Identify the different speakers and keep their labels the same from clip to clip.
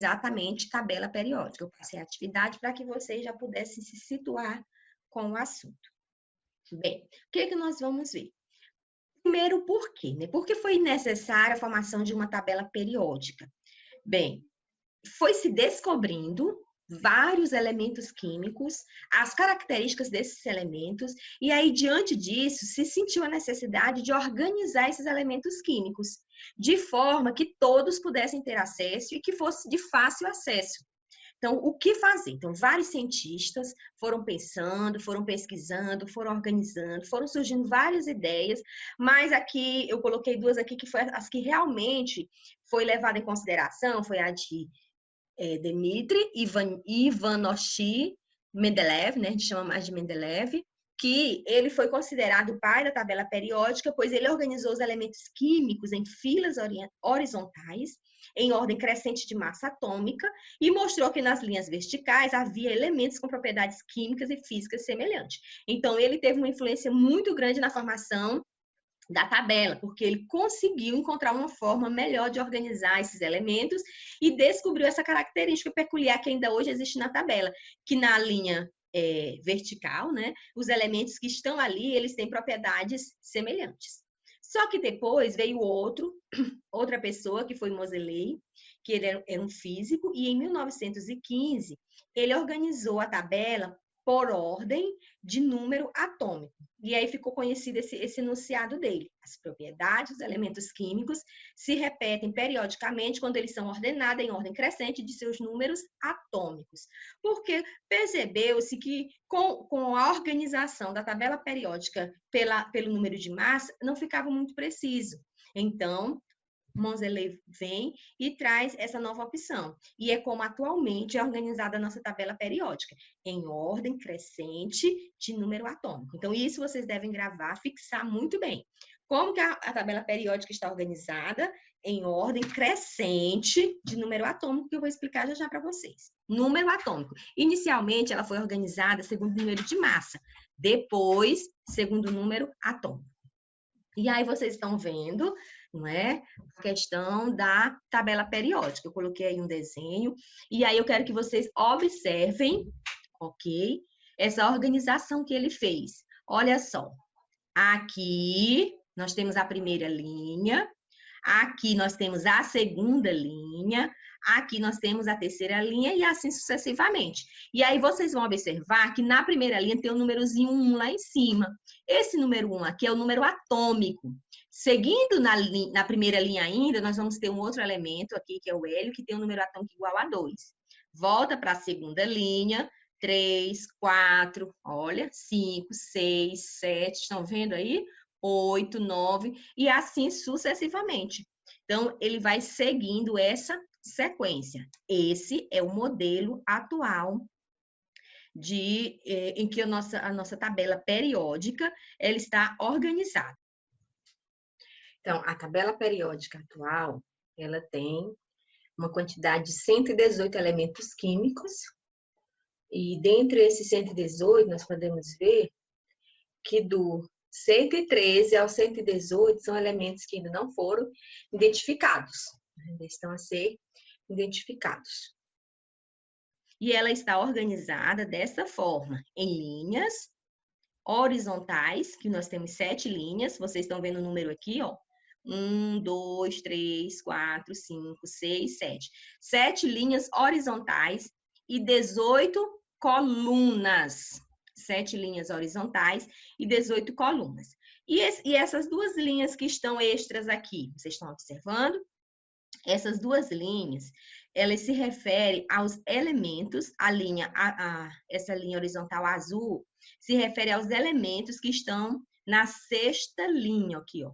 Speaker 1: exatamente tabela periódica. Eu passei a atividade para que vocês já pudessem se situar com o assunto. Bem, o que nós vamos ver? Primeiro, por quê? Né? Por que foi necessária a formação de uma tabela periódica? Bem, foi se descobrindo vários elementos químicos, as características desses elementos, e aí, diante disso, se sentiu a necessidade de organizar esses elementos químicos, de forma que todos pudessem ter acesso e que fosse de fácil acesso. Então, o que fazer? Então, vários cientistas foram pensando, foram pesquisando, foram organizando, foram surgindo várias ideias, mas aqui eu coloquei duas aqui que foram as que realmente foi levada em consideração, foi a de Dmitry Ivanovich Mendeleev, né? A gente chama mais de Mendeleev, que ele foi considerado o pai da tabela periódica, pois ele organizou os elementos químicos em filas horizontais, em ordem crescente de massa atômica, e mostrou que nas linhas verticais havia elementos com propriedades químicas e físicas semelhantes. Então, ele teve uma influência muito grande na formação da tabela, porque ele conseguiu encontrar uma forma melhor de organizar esses elementos e descobriu essa característica peculiar que ainda hoje existe na tabela, que na linha vertical, né, os elementos que estão ali, eles têm propriedades semelhantes. Só que depois veio outra pessoa, que foi Moseley, que ele era um físico, e em 1915 ele organizou a tabela por ordem de número atômico. E aí ficou conhecido esse enunciado dele. As propriedades dos elementos químicos se repetem periodicamente quando eles são ordenados em ordem crescente de seus números atômicos. Porque percebeu-se que com a organização da tabela periódica pelo número de massa, não ficava muito preciso. Então, Moseley vem e traz essa nova opção. E é como atualmente é organizada a nossa tabela periódica, em ordem crescente de número atômico. Então, isso vocês devem gravar, fixar muito bem. Como que a tabela periódica está organizada? Em ordem crescente de número atômico, que eu vou explicar já já para vocês. Número atômico. Inicialmente, ela foi organizada segundo o número de massa. Depois, segundo o número atômico. E aí vocês estão vendo, não é? A questão da tabela periódica. Eu coloquei aí um desenho, e aí eu quero que vocês observem, ok? Essa organização que ele fez. Olha só, aqui nós temos a primeira linha, aqui nós temos a segunda linha, aqui nós temos a terceira linha e assim sucessivamente. E aí vocês vão observar que na primeira linha tem o númerozinho 1 lá em cima. Esse número 1 aqui é o número atômico. Seguindo na primeira linha ainda, nós vamos ter um outro elemento aqui, que é o hélio, que tem um número atômico igual a 2. Volta para a segunda linha, 3, 4, olha, 5, 6, 7, estão vendo aí? 8, 9, e assim sucessivamente. Então, ele vai seguindo essa sequência. Esse é o modelo atual em que a nossa tabela periódica ela está organizada. Então, a tabela periódica atual, ela tem uma quantidade de 118 elementos químicos, e dentre esses 118, nós podemos ver que do 113 ao 118 são elementos que ainda não foram identificados, ainda estão a ser identificados. E ela está organizada dessa forma, em linhas horizontais, que nós temos 7 linhas, vocês estão vendo o número aqui, ó. 1, 2, 3, 4, 5, 6, 7. 7 linhas horizontais e 18 colunas. 7 linhas horizontais e 18 colunas. E essas duas linhas que estão extras aqui, vocês estão observando? Essas duas linhas, elas se referem aos elementos, essa linha horizontal azul se refere aos elementos que estão na sexta linha aqui, ó,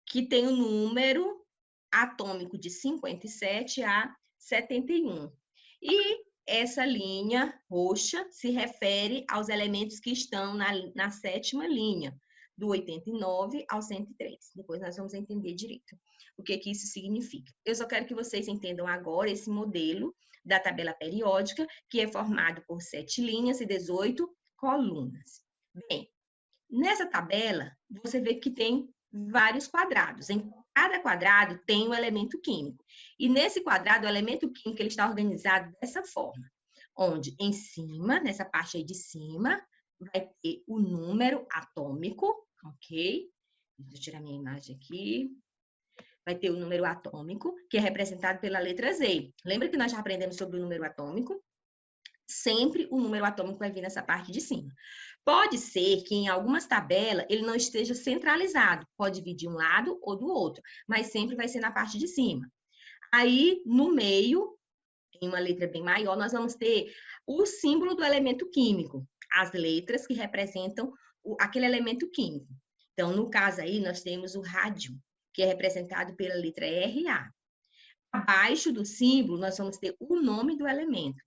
Speaker 1: que tem o número atômico de 57 a 71. E essa linha roxa se refere aos elementos que estão na sétima linha, do 89 ao 103. Depois nós vamos entender direito o que isso significa. Eu só quero que vocês entendam agora esse modelo da tabela periódica, que é formado por 7 linhas e 18 colunas. Bem, nessa tabela, você vê que tem vários quadrados. cada quadrado tem um elemento químico. E nesse quadrado, o elemento químico ele está organizado dessa forma, onde em cima, nessa parte aí de cima, vai ter o número atômico, ok? Deixa eu tirar minha imagem aqui. Vai ter o número atômico, que é representado pela letra Z. Lembra que nós já aprendemos sobre o número atômico? Sempre o número atômico vai vir nessa parte de cima. Pode ser que em algumas tabelas ele não esteja centralizado, pode vir de um lado ou do outro, mas sempre vai ser na parte de cima. Aí, no meio, em uma letra bem maior, nós vamos ter o símbolo do elemento químico, as letras que representam aquele elemento químico. Então, no caso aí, nós temos o rádio, que é representado pela letra Ra. Abaixo do símbolo, nós vamos ter o nome do elemento.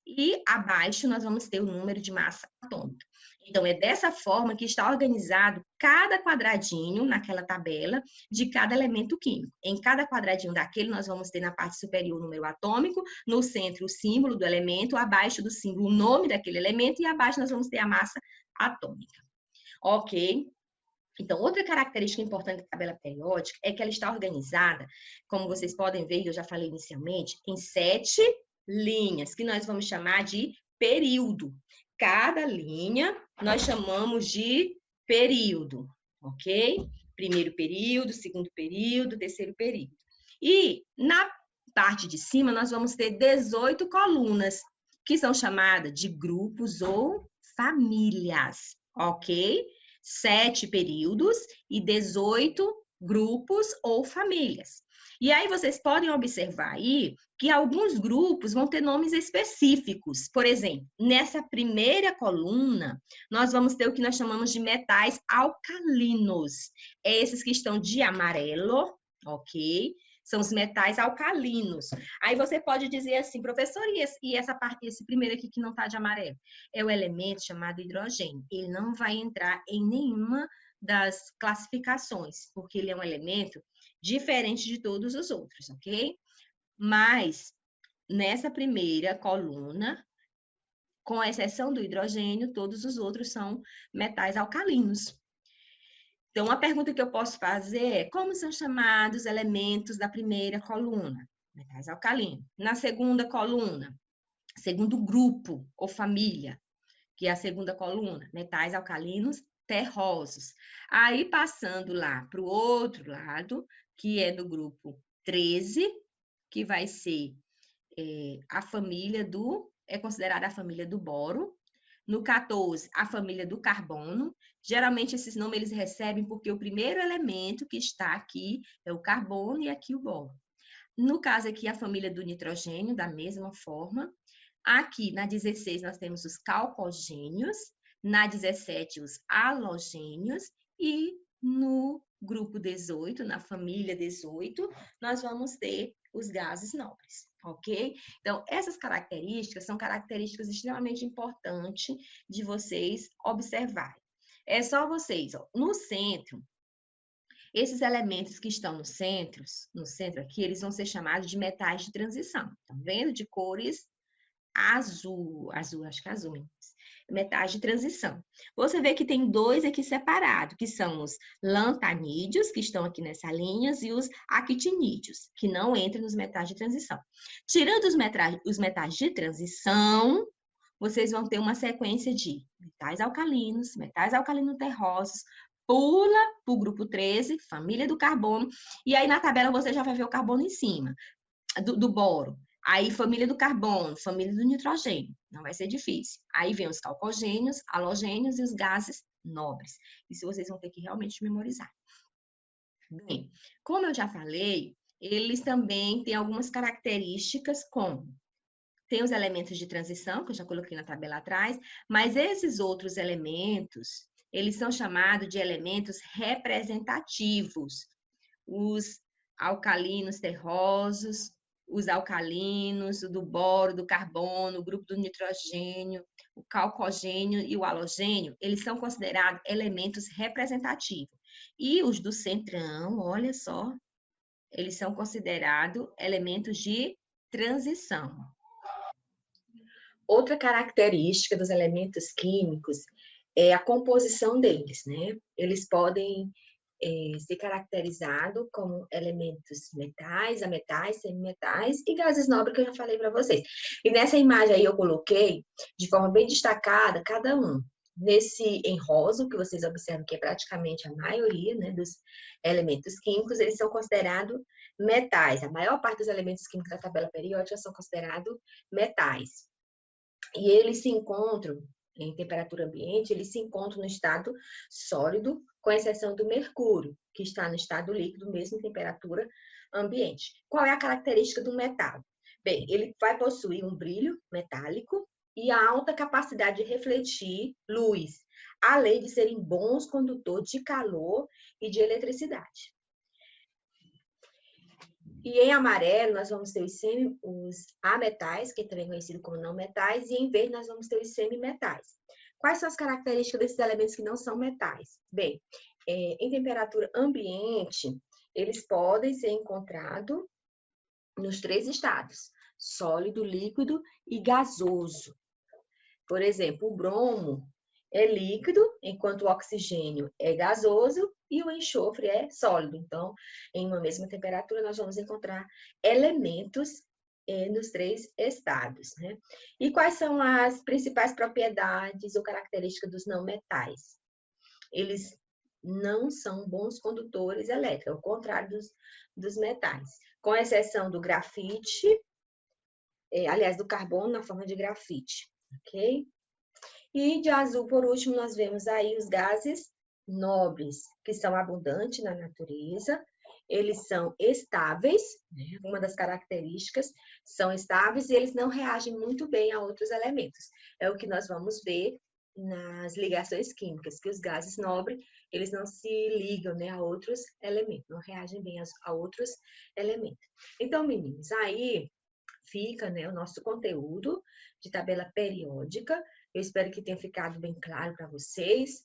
Speaker 1: E abaixo nós vamos ter o número de massa atômica. Então, é dessa forma que está organizado cada quadradinho naquela tabela de cada elemento químico. Em cada quadradinho daquele, nós vamos ter na parte superior o número atômico, no centro o símbolo do elemento, abaixo do símbolo o nome daquele elemento e abaixo nós vamos ter a massa atômica. Ok? Então, outra característica importante da tabela periódica é que ela está organizada, como vocês podem ver, eu já falei inicialmente, em 7 linhas, que nós vamos chamar de período. Cada linha nós chamamos de período, ok? Primeiro período, segundo período, terceiro período. E na parte de cima nós vamos ter 18 colunas, que são chamadas de grupos ou famílias, ok? 7 períodos e 18 grupos ou famílias. E aí vocês podem observar aí que alguns grupos vão ter nomes específicos. Por exemplo, nessa primeira coluna, nós vamos ter o que nós chamamos de metais alcalinos. Esses que estão de amarelo, ok? São os metais alcalinos. Aí você pode dizer assim, professor, e essa parte, esse primeiro aqui que não está de amarelo? É o elemento chamado hidrogênio. Ele não vai entrar em nenhuma das classificações, porque ele é um elemento diferente de todos os outros, ok? Mas, nessa primeira coluna, com exceção do hidrogênio, todos os outros são metais alcalinos. Então, uma pergunta que eu posso fazer é: como são chamados elementos da primeira coluna? Metais alcalinos. Na segunda coluna, segundo grupo ou família, que é a segunda coluna, metais alcalinos terrosos. Aí, passando lá para o outro lado, que é do grupo 13, que vai ser a família é considerada a família do boro. No 14, a família do carbono. Geralmente, esses nomes eles recebem porque o primeiro elemento que está aqui é o carbono e aqui o boro. No caso aqui, a família do nitrogênio, da mesma forma. Aqui, na 16, nós temos os calcogênios. Na 17, os halogênios. E no grupo 18, na família 18, nós vamos ter os gases nobres, ok? Então, essas características são características extremamente importantes de vocês observarem. É só vocês, ó, no centro, esses elementos que estão no centro aqui, eles vão ser chamados de metais de transição. Estão vendo? De cores azul, acho que é azul mesmo. Metais de transição. Você vê que tem 2 aqui separados, que são os lantanídeos, que estão aqui nessa linha, e os actinídeos, que não entram nos metais de transição. Tirando os metais de transição, vocês vão ter uma sequência de metais alcalinos terrosos, pula para o grupo 13, família do carbono, e aí na tabela você já vai ver o carbono em cima, do boro. Aí, família do carbono, família do nitrogênio. Não vai ser difícil. Aí vem os calcogênios, halogênios e os gases nobres. Isso vocês vão ter que realmente memorizar. Bem, como eu já falei, eles também têm algumas características como tem os elementos de transição, que eu já coloquei na tabela atrás, mas esses outros elementos, eles são chamados de elementos representativos. Os alcalinos terrosos, os alcalinos, o do boro, do carbono, o grupo do nitrogênio, o calcogênio e o halogênio, eles são considerados elementos representativos. E os do centrão, olha só, eles são considerados elementos de transição. Outra característica dos elementos químicos é a composição deles, né? Eles podem ser caracterizado como elementos metais, ametais, semimetais e gases nobres que eu já falei para vocês. E nessa imagem aí eu coloquei de forma bem destacada cada um. Nesse em rosa, que vocês observam que é praticamente a maioria, né, dos elementos químicos, eles são considerados metais. A maior parte dos elementos químicos da tabela periódica são considerados metais. E eles se encontram em temperatura ambiente, eles se encontram no estado sólido, com exceção do mercúrio, que está no estado líquido, mesmo em temperatura ambiente. Qual é a característica do metal? Bem, ele vai possuir um brilho metálico e a alta capacidade de refletir luz, além de serem bons condutores de calor e de eletricidade. E em amarelo, nós vamos ter os ametais, que é também conhecido como não metais, e em verde, nós vamos ter os semimetais. Quais são as características desses elementos que não são metais? Bem, em temperatura ambiente, eles podem ser encontrados nos 3 estados: sólido, líquido e gasoso. Por exemplo, o bromo é líquido, enquanto o oxigênio é gasoso e o enxofre é sólido. Então, em uma mesma temperatura, nós vamos encontrar elementos nos 3 estados, né? E quais são as principais propriedades ou características dos não metais? Eles não são bons condutores elétricos, ao contrário dos metais, com exceção do grafite, aliás, do carbono na forma de grafite, ok? E de azul, por último, nós vemos aí os gases nobres, que são abundantes na natureza. Eles são estáveis, né? Uma das características são estáveis e eles não reagem muito bem a outros elementos. É o que nós vamos ver nas ligações químicas, que os gases nobres, eles não se ligam, né, a outros elementos, não reagem bem a outros elementos. Então, meninos, aí fica, né, o nosso conteúdo de tabela periódica. Eu espero que tenha ficado bem claro para vocês.